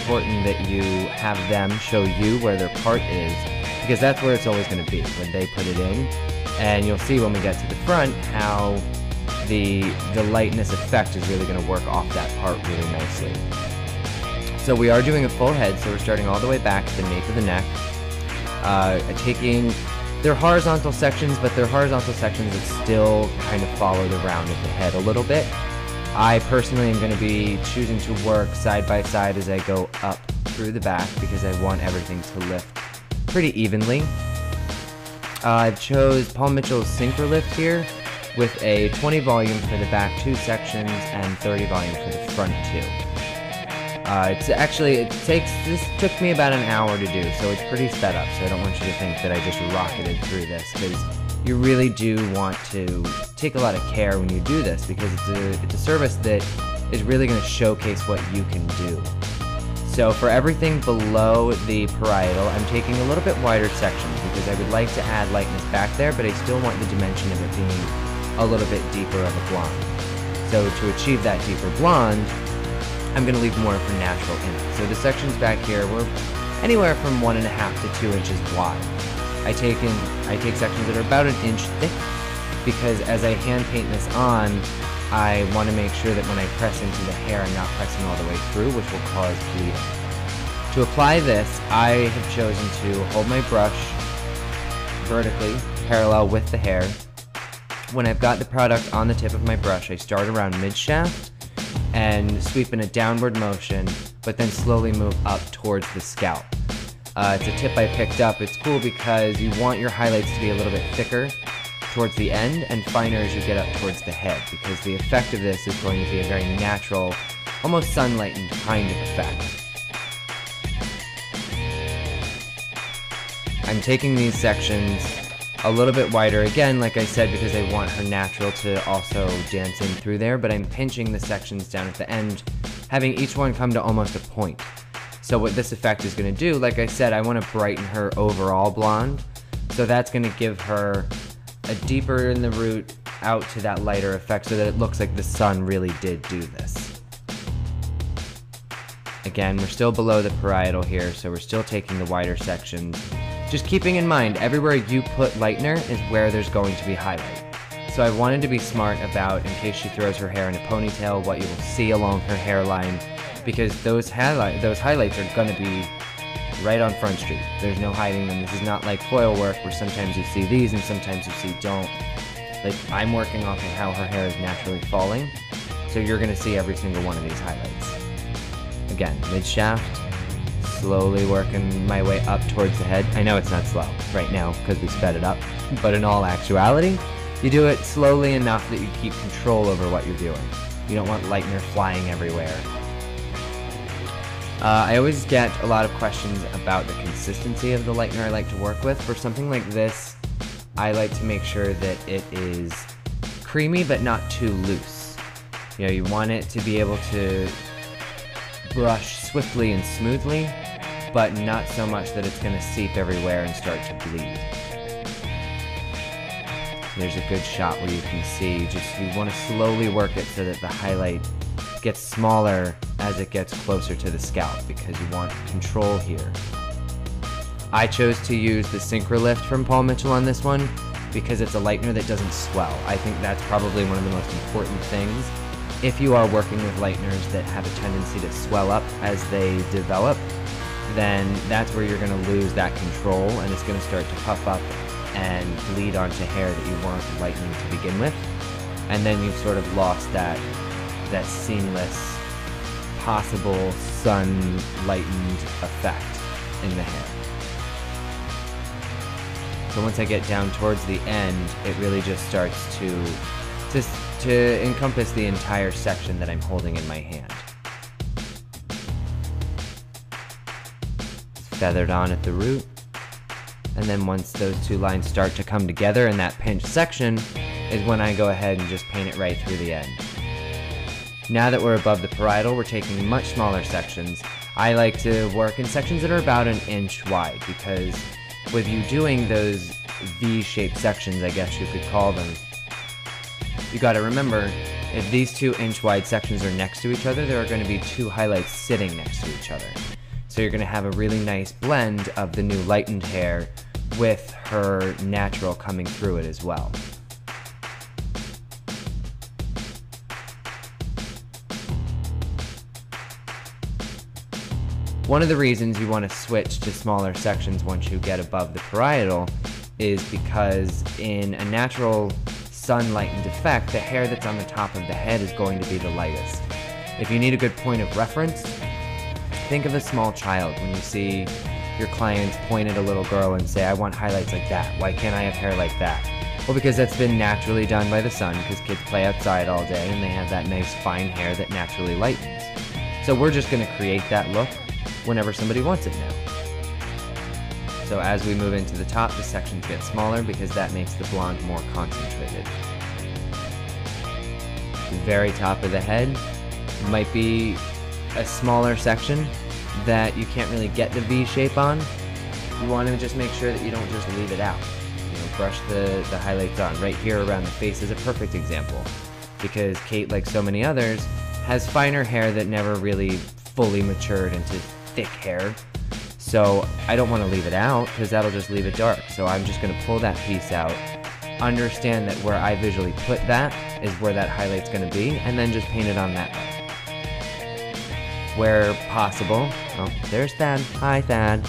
important that you have them show you where their part is, because that's where it's always going to be when they put it in. And you'll see when we get to the front how the lightness effect is really going to work off that part really nicely. So we are doing a full head, so we're starting all the way back to the nape of the neck. They're horizontal sections, but they're horizontal sections that still kind of follow the round of the head a little bit. I personally am going to be choosing to work side by side as I go up through the back because I want everything to lift pretty evenly. I've chose Paul Mitchell's Synchro Lift here with a 20 volume for the back 2 sections and 30 volume for the front 2. This took me about an hour to do, so it's pretty sped up, so I don't want you to think that I just rocketed through this, because you really do want to take a lot of care when you do this, because it's a service that is really going to showcase what you can do. So for everything below the parietal, I'm taking a little bit wider sections because I would like to add lightness back there, but I still want the dimension of it being a little bit deeper of a blonde. So to achieve that deeper blonde, I'm going to leave more for natural in it. So the sections back here were anywhere from 1.5 to 2 inches wide. I take sections that are about 1 inch thick because as I hand paint this on, I want to make sure that when I press into the hair, I'm not pressing all the way through, which will cause bleeding. To apply this, I have chosen to hold my brush vertically, parallel with the hair. When I've got the product on the tip of my brush, I start around mid-shaft and sweep in a downward motion, but then slowly move up towards the scalp. It's a tip I picked up. It's cool because you want your highlights to be a little bit thicker towards the end and finer as you get up towards the head, because the effect of this is going to be a very natural, almost sunlightened kind of effect. I'm taking these sections a little bit wider again, like I said, because I want her natural to also dance in through there, but I'm pinching the sections down at the end, having each one come to almost a point. So what this effect is going to do, like I said, I want to brighten her overall blonde, so that's going to give her a deeper in the root out to that lighter effect so that it looks like the sun really did do this. Again, we're still below the parietal here, so we're still taking the wider sections. Just keeping in mind, everywhere you put lightener is where there's going to be highlight. So I wanted to be smart about, in case she throws her hair in a ponytail, what you will see along her hairline, because those highlights are going to be right on Front Street. There's no hiding them. This is not like foil work where sometimes you see these and sometimes you see don't. Like, I'm working off of how her hair is naturally falling, so you're going to see every single one of these highlights. Again, mid-shaft, slowly working my way up towards the head. I know it's not slow right now because we sped it up, but in all actuality, you do it slowly enough that you keep control over what you're doing. You don't want lightener flying everywhere. I always get a lot of questions about the consistency of the lightener I like to work with. For something like this, I like to make sure that it is creamy but not too loose. You know, you want it to be able to brush swiftly and smoothly, but not so much that it's going to seep everywhere and start to bleed. There's a good shot where you can see, you want to slowly work it so that the highlight gets smaller as it gets closer to the scalp, because you want control here. I chose to use the Synchro Lift from Paul Mitchell on this one because it's a lightener that doesn't swell. I think that's probably one of the most important things. If you are working with lighteners that have a tendency to swell up as they develop, then that's where you're going to lose that control, and it's going to start to puff up and bleed onto hair that you want lightening to begin with, and then you've sort of lost that seamless, possible sun-lightened effect in the hair. So once I get down towards the end, it really just starts to encompass the entire section that I'm holding in my hand. It's feathered on at the root, and then once those two lines start to come together in that pinched section is when I go ahead and just paint it right through the end. Now that we're above the parietal, we're taking much smaller sections. I like to work in sections that are about 1 inch wide, because with you doing those V-shaped sections, I guess you could call them, you gotta remember, if these 2 inch wide sections are next to each other, there are going to be 2 highlights sitting next to each other. So you're going to have a really nice blend of the new lightened hair with her natural coming through it as well. One of the reasons you want to switch to smaller sections once you get above the parietal is because in a natural sun-lightened effect, the hair that's on the top of the head is going to be the lightest. If you need a good point of reference, think of a small child when you see your clients point at a little girl and say, I want highlights like that. Why can't I have hair like that? Well, because that's been naturally done by the sun, because kids play outside all day and they have that nice fine hair that naturally lightens. So we're just going to create that look whenever somebody wants it now. So as we move into the top, the sections get smaller because that makes the blonde more concentrated. The very top of the head might be a smaller section that you can't really get the V shape on. You want to just make sure that you don't just leave it out. You know, brush the highlights on. Right here around the face is a perfect example, because Kate, like so many others, has finer hair that never really fully matured into thick hair. So I don't want to leave it out because that'll just leave it dark. So I'm just going to pull that piece out, understand that where I visually put that is where that highlight's going to be, and then just paint it on that way. Where possible, oh, there's Thad. Hi, Thad.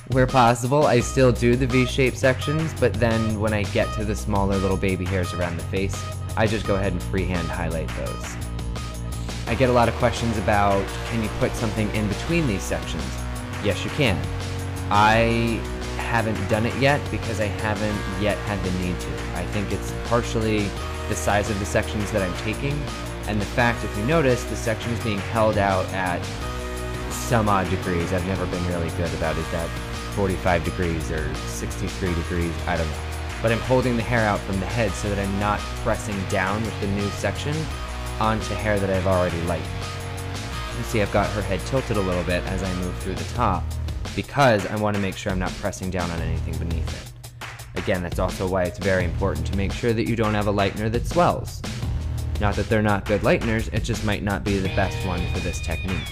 Where possible, I still do the V-shaped sections, but then when I get to the smaller little baby hairs around the face, I just go ahead and freehand highlight those. I get a lot of questions about, can you put something in between these sections? Yes, you can. I haven't done it yet because I haven't yet had the need to. I think it's partially the size of the sections that I'm taking, and the fact, if you notice, the section is being held out at some odd degrees. I've never been really good about it, that 45 degrees or 63 degrees, I don't know. But I'm holding the hair out from the head so that I'm not pressing down with the new section onto hair that I've already lightened. You see I've got her head tilted a little bit as I move through the top because I want to make sure I'm not pressing down on anything beneath it. Again, that's also why it's very important to make sure that you don't have a lightener that swells. Not that they're not good lighteners, it just might not be the best one for this technique.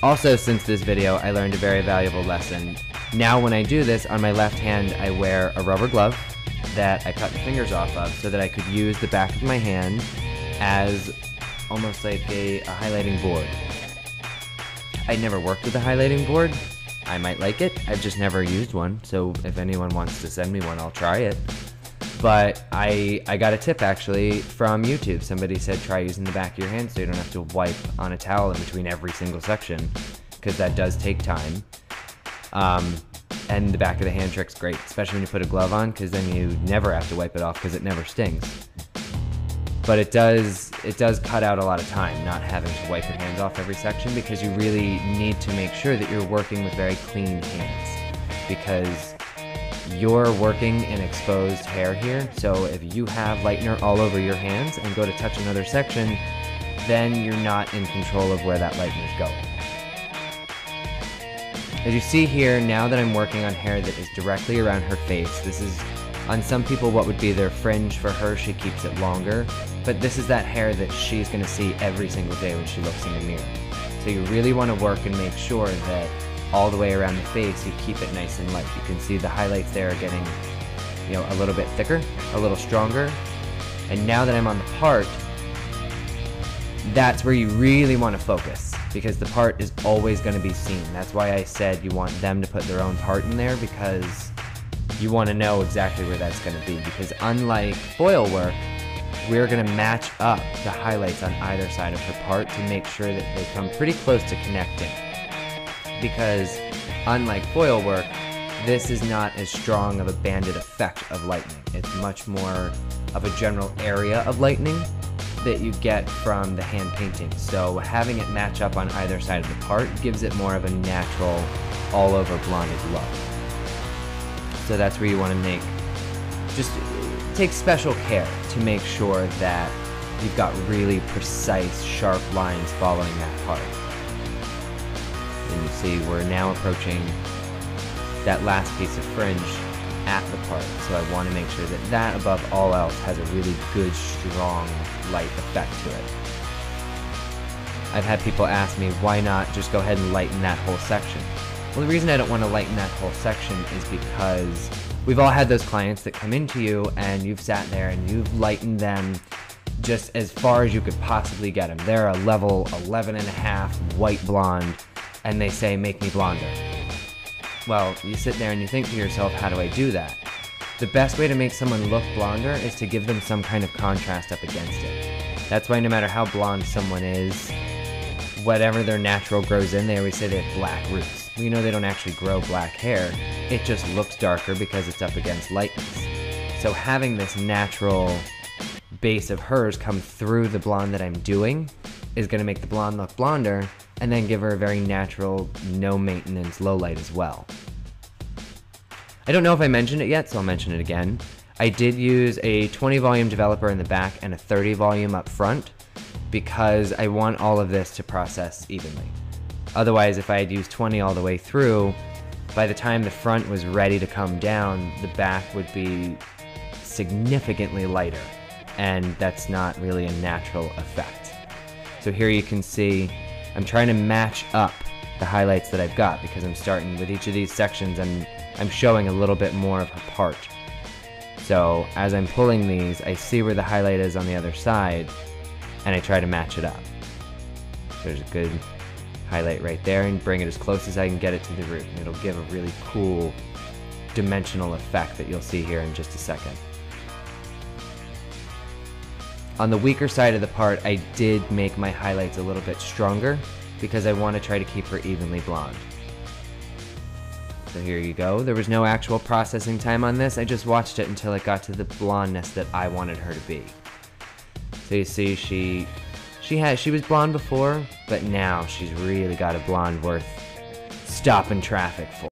Also, since this video, I learned a very valuable lesson. Now when I do this, on my left hand I wear a rubber glove that I cut the fingers off of so that I could use the back of my hand as almost like a highlighting board. I'd never worked with a highlighting board. I might like it, I've just never used one, so if anyone wants to send me one, I'll try it. But I got a tip actually from YouTube. Somebody said try using the back of your hand so you don't have to wipe on a towel in between every single section, because that does take time. And the back of the hand trick's great, especially when you put a glove on, because then you never have to wipe it off because it never stings. But it does cut out a lot of time not having to wipe your hands off every section, because you really need to make sure that you're working with very clean hands, because you're working in exposed hair here. So if you have lightener all over your hands and go to touch another section, then you're not in control of where that lightener's going. As you see here, now that I'm working on hair that is directly around her face, this is on some people what would be their fringe. For her, she keeps it longer, but this is that hair that she's going to see every single day when she looks in the mirror. So you really want to work and make sure that all the way around the face you keep it nice and light. You can see the highlights there are getting, you know, a little bit thicker, a little stronger. And now that I'm on the part, that's where you really want to focus, because the part is always going to be seen. That's why I said you want them to put their own part in there, because you want to know exactly where that's going to be. Because unlike foil work, we're going to match up the highlights on either side of her part to make sure that they come pretty close to connecting. Because unlike foil work, this is not as strong of a banded effect of lightening. It's much more of a general area of lightening that you get from the hand painting. So having it match up on either side of the part gives it more of a natural, all over blonded look. So that's where you want to just take special care to make sure that you've got really precise, sharp lines following that part. And you see we're now approaching that last piece of fringe at the part, so I want to make sure that that above all else has a really good, strong light effect to it. I've had people ask me, why not just go ahead and lighten that whole section? Well, the reason I don't want to lighten that whole section is because we've all had those clients that come into you and you've sat there and you've lightened them just as far as you could possibly get them. They're a level 11.5 white blonde and they say, make me blonder. Well, you sit there and you think to yourself, how do I do that? The best way to make someone look blonder is to give them some kind of contrast up against it. That's why no matter how blonde someone is, whatever their natural grows in, they always say they have black roots. We know they don't actually grow black hair, it just looks darker because it's up against lightness. So having this natural base of hers come through the blonde that I'm doing is going to make the blonde look blonder and then give her a very natural, no maintenance low light as well. I don't know if I mentioned it yet, so I'll mention it again. I did use a 20 volume developer in the back and a 30 volume up front because I want all of this to process evenly. Otherwise, if I had used 20 all the way through, by the time the front was ready to come down, the back would be significantly lighter, and that's not really a natural effect. So here you can see I'm trying to match up the highlights that I've got because I'm starting with each of these sections and I'm showing a little bit more of her part. So as I'm pulling these, I see where the highlight is on the other side and I try to match it up. There's a good highlight right there and bring it as close as I can get it to the root, and it'll give a really cool dimensional effect that you'll see here in just a second. On the weaker side of the part, I did make my highlights a little bit stronger because I want to try to keep her evenly blonde. So here you go. There was no actual processing time on this. I just watched it until it got to the blondness that I wanted her to be. So you see she was blonde before, but now she's really got a blonde worth stopping traffic for.